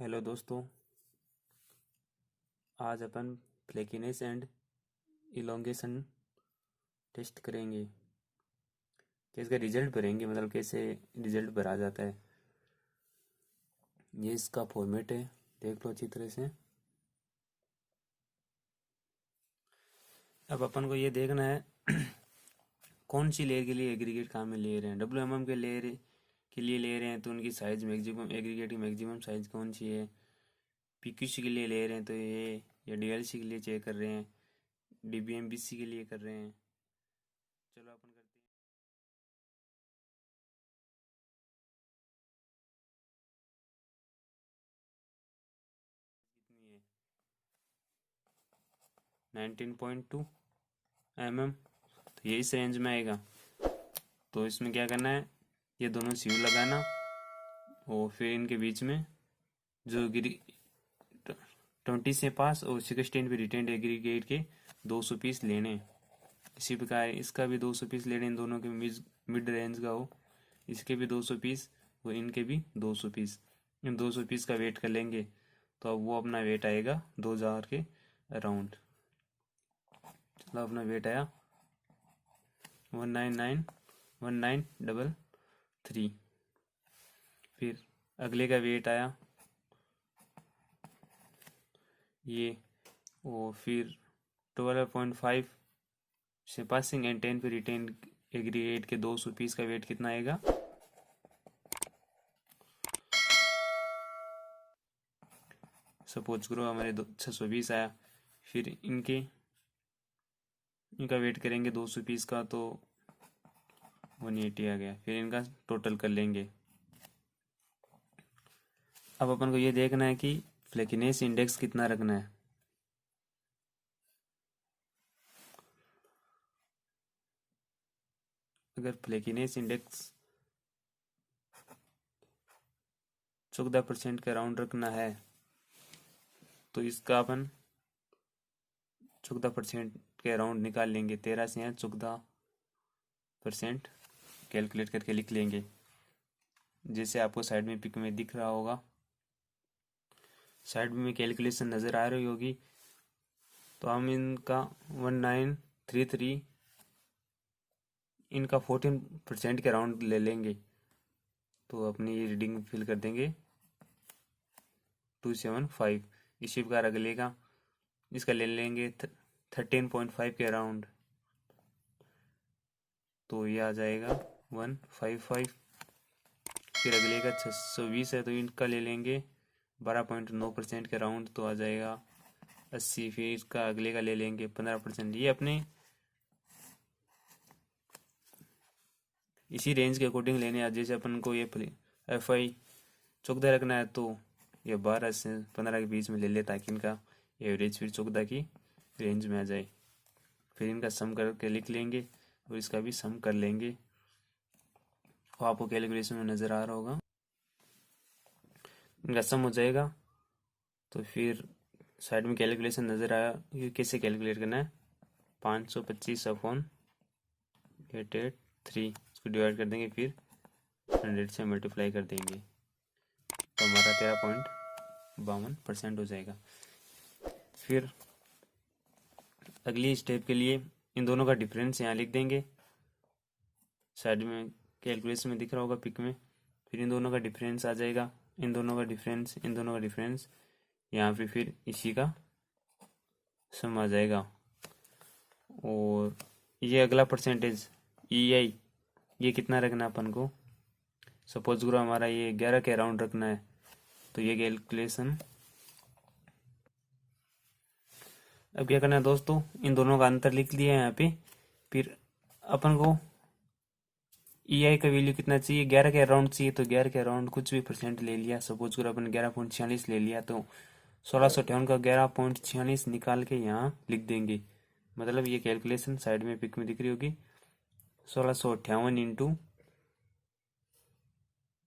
Hello दोस्तों, आज अपन flakiness and elongation test करेंगे कि इसका रिजल्ट भरेंगे। मतलब कैसे रिजल्ट भरा जाता है। ये इसका फॉर्मेट है, देख लो अच्छी तरह से। अब अपन को ये देखना है कौन सी लेयर के लिए एग्रीगेट काम में ले रहे हैं। WMM के लेयर के लिए ले रहे हैं तो उनकी साइज मैक्सिमम, एग्रीगेट की मैक्सिमम साइज कौन सी है। PQC के लिए ले रहे हैं तो ये, या DLC के लिए चेक कर रहे हैं, DBMBC के लिए कर रहे हैं। चलो अपन करते हैं। 19.2 mm, तो ये इस रेंज में आएगा। तो इसमें क्या करना है, ये दोनों सीव लगाना और फिर इनके बीच में जो 20 से पास और 16 पे रिटेंड एग्रीगेट के 200 पीस लेने। इसी प्रकार इसका भी 200 पीस लेने, इन दोनों के मिड रेंज का हो। इसके भी 200 पीस और इनके भी 200 पीस। इन 200 पीस का वेट कर लेंगे तो अब वो अपना वेट आएगा 2000 के अराउंड। चलो अपना वेट आया 1993। फिर अगले का वेट आया ये, और फिर 12.5 से पासिंग एंड 10 पे रिटेन एग्रीगेट के 200 पीस का वेट कितना आएगा। सपोज करो हमारे 620 आया। फिर इनका वेट करेंगे 200 पीस का तो 180 आ गया। फिर इनका टोटल कर लेंगे। अब अपन को ये देखना है कि फ्लेकीनेस इंडेक्स कितना रखना है। अगर फ्लेकीनेस इंडेक्स 14% के अराउंड रखना है तो इसका अपन 14% के अराउंड निकाल लेंगे। 13 से यहाँ 14% कैलकुलेट करके लिख लेंगे, जैसे आपको साइड में पिक में दिख रहा होगा। साइड में कैलकुलेशन नज़र आ रही होगी। तो हम इनका 1933, इनका 14% के अराउंड ले लेंगे। तो अपनी ये रीडिंग फिल कर देंगे 275। इसी प्रकार अगले का, इसका ले लेंगे 13.5 के अराउंड, तो ये आ जाएगा 155। फिर अगले का 620 है तो इनका ले लेंगे 12.9% के अराउंड, तो आ जाएगा 80। फिर इसका अगले का ले लेंगे 15%। ये अपने इसी रेंज के अकॉर्डिंग लेने। जैसे अपन को ये FI 14 रखना है तो ये 12 से 15 के बीच में ले ले, ताकि इनका एवरेज फिर 14 की रेंज में आ जाए। फिर इनका सम करके लिख लेंगे और इसका भी सम कर लेंगे। वो आपको कैलकुलेशन में नज़र आ रहा होगा। इनका सम हो जाएगा तो फिर साइड में कैलकुलेशन नज़र आया कि कैसे कैलकुलेट करना है। 525/883 इसको डिवाइड कर देंगे, फिर 100 से मल्टीप्लाई कर देंगे तो हमारा 13.52% हो जाएगा। फिर अगली स्टेप के लिए इन दोनों का डिफरेंस यहाँ लिख देंगे। साइड में कैलकुलेशन में दिख रहा होगा पिक में। फिर इन दोनों का डिफरेंस आ जाएगा, इन दोनों का डिफरेंस, इन दोनों का डिफरेंस यहाँ पे, फिर इसी का सम आ जाएगा। और ये अगला परसेंटेज EI, ये कितना रखना है अपन को। सपोज करो हमारा ये 11 के अराउंड रखना है तो ये कैलकुलेशन। अब क्या करना है दोस्तों, इन दोनों का अंतर लिख लिया है यहाँ पे। फिर अपन को EI का वैल्यू कितना चाहिए, 11 के अराउंड चाहिए, तो 11 के अराउंड कुछ भी परसेंट ले लिया। सपोज करो अपन 11.46 ले लिया तो 1658 का 11.46 निकाल के यहाँ लिख देंगे। मतलब ये कैलकुलेशन साइड में पिक में दिख रही होगी। 1658 इंटू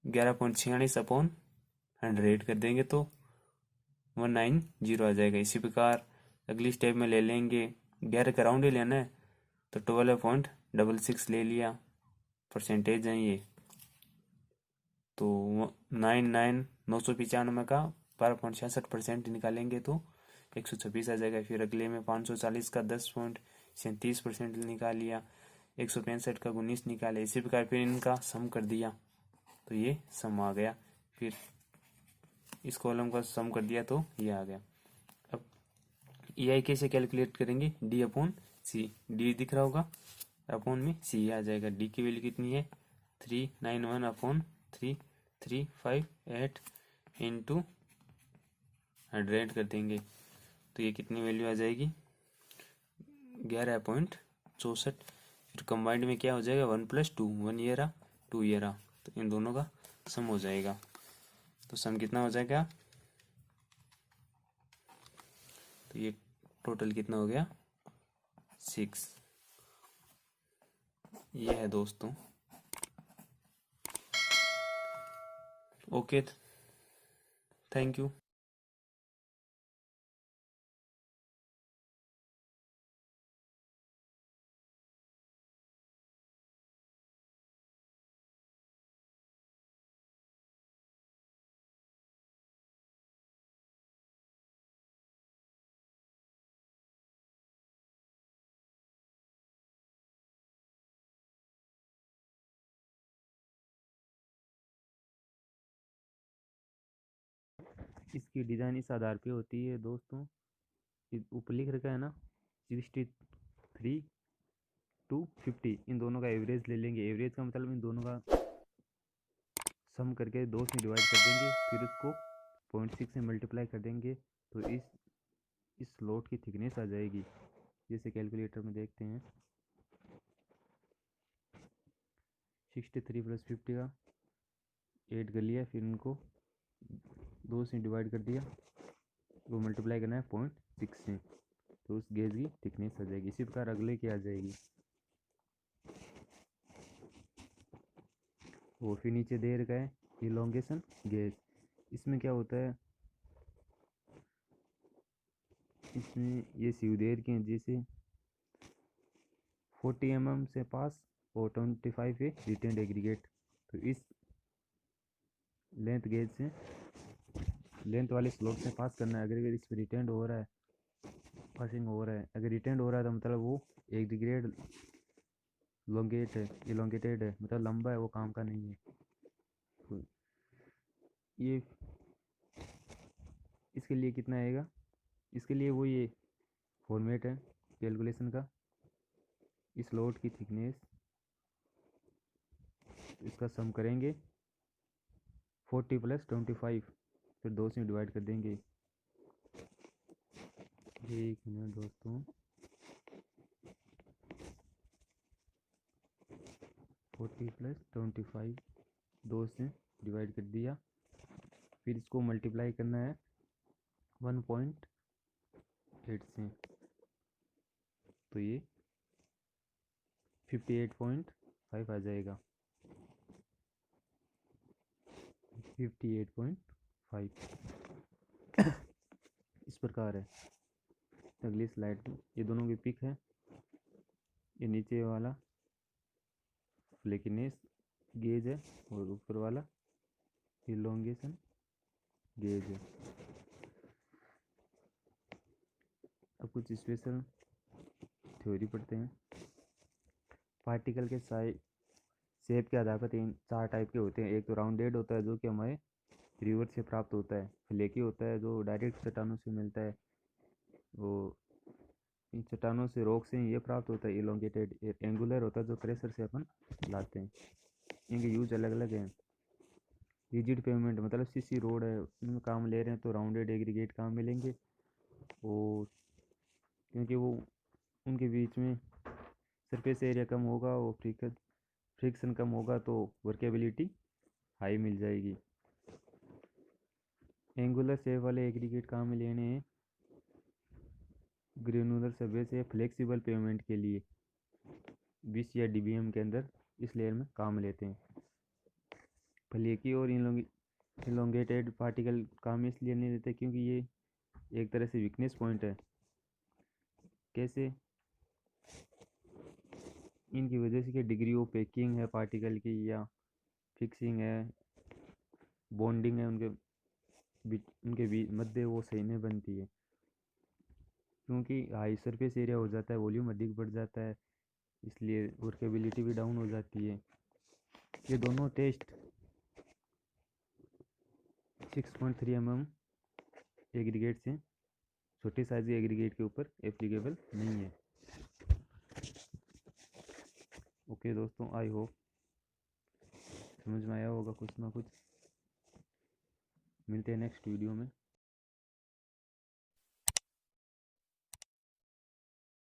11.46/100 कर देंगे तो 190 आ जाएगा। इसी प्रकार अगली स्टेप में ले लेंगे, 11 का राउंड ही लेना है तो 12.66 ले लिया, परसेंटेज है ये। तो 995 का 12.66% निकालेंगे तो 126 आ जाएगा। फिर अगले में 540 का 10.37% निकाल लिया, 165 का 19 निकाले। इसी प्रकार फिर इनका सम कर दिया तो ये सम आ गया। फिर इस कॉलम का सम कर दिया तो ये आ गया। अब EI कैसे कैलकुलेट करेंगे? D अपॉन सी, डी दिख रहा होगा, अपॉन में सी आ जाएगा। डी की वैल्यू कितनी है? 391 अपॉन 3358 इंटू 100 कर देंगे तो ये कितनी वैल्यू आ जाएगी? 11.64। फिर कंबाइंड में क्या हो जाएगा? 1+2, 1 ये रहा, 2 ये रहा, तो इन दोनों का सम हो जाएगा। तो सम कितना हो जाएगा? तो ये टोटल कितना हो गया? 6। ये है दोस्तों। Okay, thank you. इसकी डिज़ाइन इस आधार पे होती है दोस्तों, ऊपर लिख रखा है ना 63 to 50, इन दोनों का एवरेज ले लेंगे। एवरेज का मतलब इन दोनों का सम करके 2 से डिवाइड कर देंगे, फिर उसको 0.6 से मल्टीप्लाई कर देंगे तो इस स्लॉट की थिकनेस आ जाएगी। जैसे कैलकुलेटर में देखते हैं, 63 + 50 का 8 कर लिया, फिर उनको 2 से डिवाइड कर दिया, वो मल्टीप्लाई करना है 0.6 से, तो उस गेज की थिकनेस आ जाएगी। इसी प्रकार अगले की आ जाएगी। वो फिर नीचे दे रखा है इलोंगेशन गेज। इसमें क्या होता है, इसमें ये सीधेर के जैसे 40 mm से पास और 25 है रिटेंड एग्रीगेट। तो इस लेंथ गेज से लेंथ वाले स्लॉट से पास करना है। अगर इस पर रिटेंड हो रहा है, पासिंग हो रहा है, अगर रिटेंड हो रहा है तो मतलब वो एग्रीगेट इलोंगेटेड है, मतलब लंबा है, वो काम का नहीं है। तो ये इसके लिए कितना आएगा? इसके लिए वो ये फॉर्मेट है कैलकुलेशन का, इस लोड की थिकनेस, इसका सम करेंगे 40 + 25, फिर 2 से डिवाइड कर देंगे। एक मिनट दोस्तों, 40 + 25 2 से डिवाइड कर दिया, फिर इसको मल्टीप्लाई करना है 1.8 से, तो ये 58.5 आ जाएगा। 58.5 इस प्रकार है। अगली स्लाइड में ये दोनों की पिक है, ये नीचे वाला फ्लेकिनेस गेज है और ऊपर वाला इलोंगेशन गेज है। अब कुछ स्पेशल थ्योरी पढ़ते हैं। पार्टिकल के साइज शेप के आधार पर 4 टाइप के होते हैं। एक तो राउंडेड होता है जो कि हमारे रिवर से प्राप्त होता है, फ्लेकी होता है जो डायरेक्ट चट्टानों से मिलता है, वो इन चट्टानों से रॉक से ये प्राप्त होता है। इलोंगेटेड एंगुलर होता है जो क्रेशर से अपन लाते हैं। इनके यूज अलग अलग हैं। रिजिड पेवमेंट मतलब सीसी रोड है, उनमें काम ले रहे हैं तो राउंडेड एग्रीगेट काम मिलेंगे, और क्योंकि वो उनके बीच में सरफेस एरिया कम होगा और फ्रिक्शन कम होगा तो वर्केबिलिटी हाई मिल जाएगी। एंगुलर शेप वाले एग्रीगेट काम में लेने हैं ग्रेनुलर सरफेस या फ्लेक्सिबल पेवमेंट के लिए 20 या dBm के अंदर इस लेयर में काम लेते हैं। फ्लेकी और इलोंगेटेड पार्टिकल काम इसलिए नहीं लेते क्योंकि ये एक तरह से वीकनेस पॉइंट है। कैसे? इनकी वजह से कि डिग्री ऑफ पैकिंग है पार्टिकल की, या फिक्सिंग है, बॉन्डिंग है उनके उनके बीच मध्य वो सही नहीं बनती है, क्योंकि हाई सरफेस एरिया हो जाता है, वॉल्यूम अधिक बढ़ जाता है, इसलिए वर्केबिलिटी भी डाउन हो जाती है। ये दोनों टेस्ट 6.3 mm एग्रीगेट से छोटे साइज एग्रीगेट के ऊपर एप्लीकेबल नहीं है। ओके दोस्तों, आई होप समझ में आया होगा कुछ ना कुछ। मिलते हैं नेक्स्ट वीडियो में।